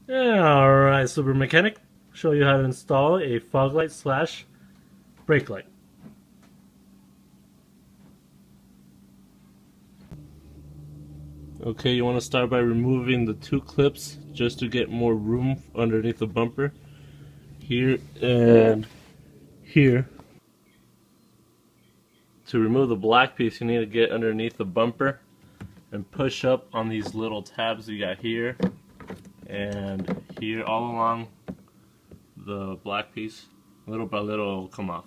Alright, Super Mechanic, show you how to install a fog light slash brake light. Okay, you want to start by removing the two clips just to get more room underneath the bumper. Here and here. To remove the black piece, you need to get underneath the bumper and push up on these little tabs you got here and here, all along the black piece. Little by little it will come off.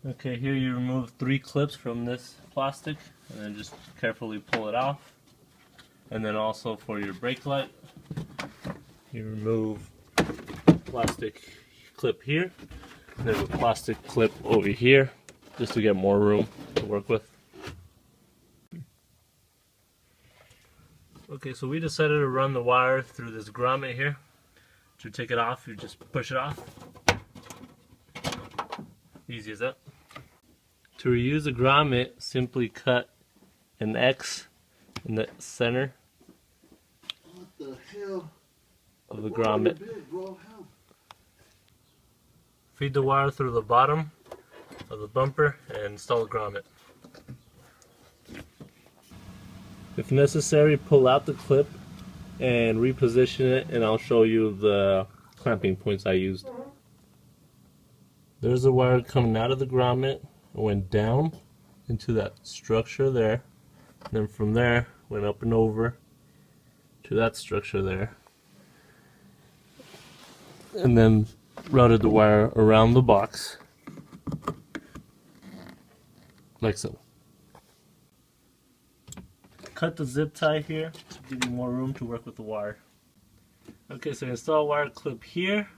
Okay, here you remove 3 clips from this plastic and then just carefully pull it off. And then also for your brake light, you remove plastic clip here. There's a plastic clip over here just to get more room to work with. Okay, so we decided to run the wire through this grommet here. To take it off, you just push it off. Easy as that. To reuse the grommet, simply cut an X in the center of the grommet. Feed the wire through the bottom of the bumper and install the grommet. If necessary, pull out the clip and reposition it, and I'll show you the clamping points I used. There's the wire coming out of the grommet. It went down into that structure there, and then from there went up and over to that structure there, and then routed the wire around the box like so. Cut the zip tie here to give you more room to work with the wire. Okay, so install a wire clip here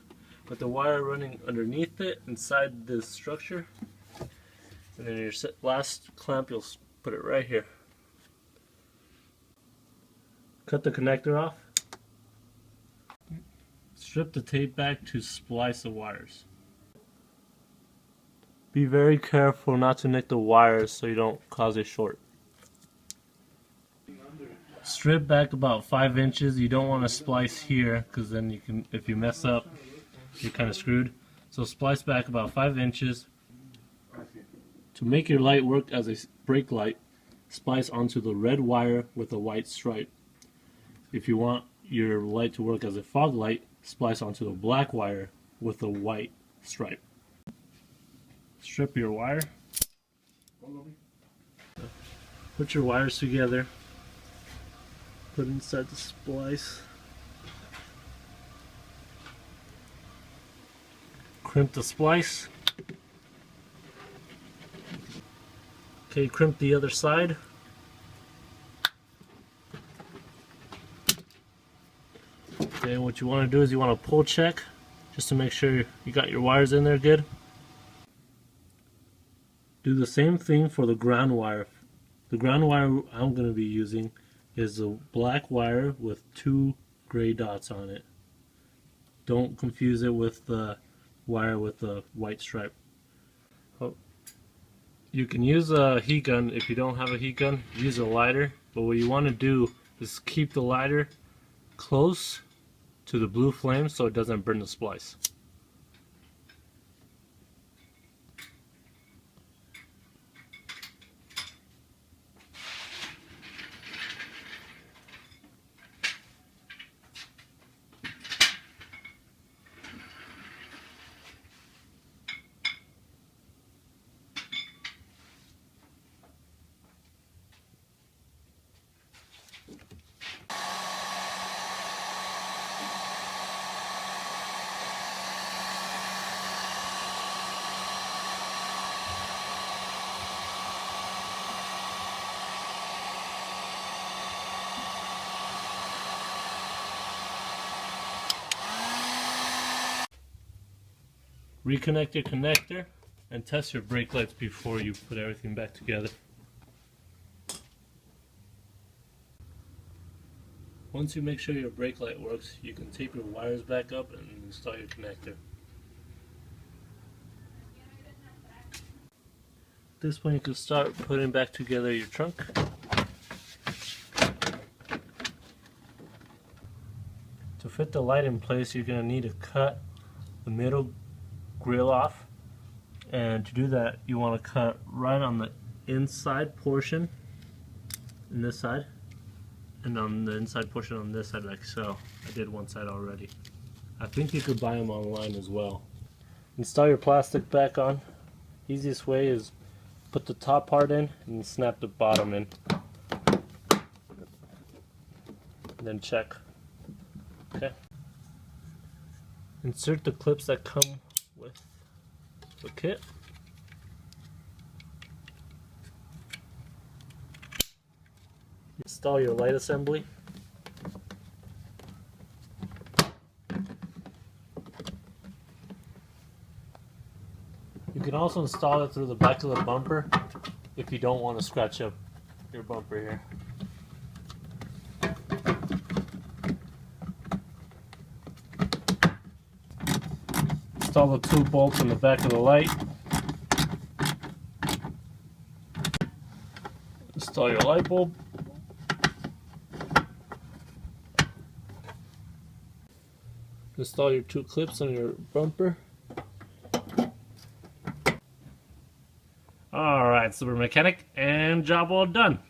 with the wire running underneath it inside this structure. And then your last clamp, you'll put it right here. Cut the connector off. Strip the tape back to splice the wires. Be very careful not to nick the wires so you don't cause a short. Strip back about 5 inches. You don't want to splice here because then you can, if you mess up, you're kind of screwed. So splice back about 5 inches. To make your light work as a brake light, splice onto the red wire with a white stripe. If you want your light to work as a fog light, splice onto the black wire with a white stripe. Strip your wire. Put your wires together. Put inside the splice. Crimp the splice. Okay, crimp the other side. Okay, what you want to do is you want to pull check just to make sure you got your wires in there good. Do the same thing for the ground wire. The ground wire I'm going to be using is a black wire with 2 gray dots on it. Don't confuse it with the wire with the white stripe. You can use a heat gun. If you don't have a heat gun, use a lighter. But what you want to do is keep the lighter close to the blue flame so it doesn't burn the splice. Reconnect your connector and test your brake lights before you put everything back together. Once you make sure your brake light works, you can tape your wires back up and install your connector. At this point you can start putting back together your trunk. To fit the light in place, you're going to need to cut the middle grill off, and to do that you want to cut right on the inside portion in this side, and on the inside portion on this side, like so. I did one side already. I think you could buy them online as well. Install your plastic back on. Easiest way is put the top part in and snap the bottom in, and then check. Okay. Insert the clips that come with the kit. Install your light assembly. You can also install it through the back of the bumper if you don't want to scratch up your bumper here. Install the 2 bolts in the back of the light. Install your light bulb. Install your 2 clips on your bumper. Alright, Super Mechanic, and job well done.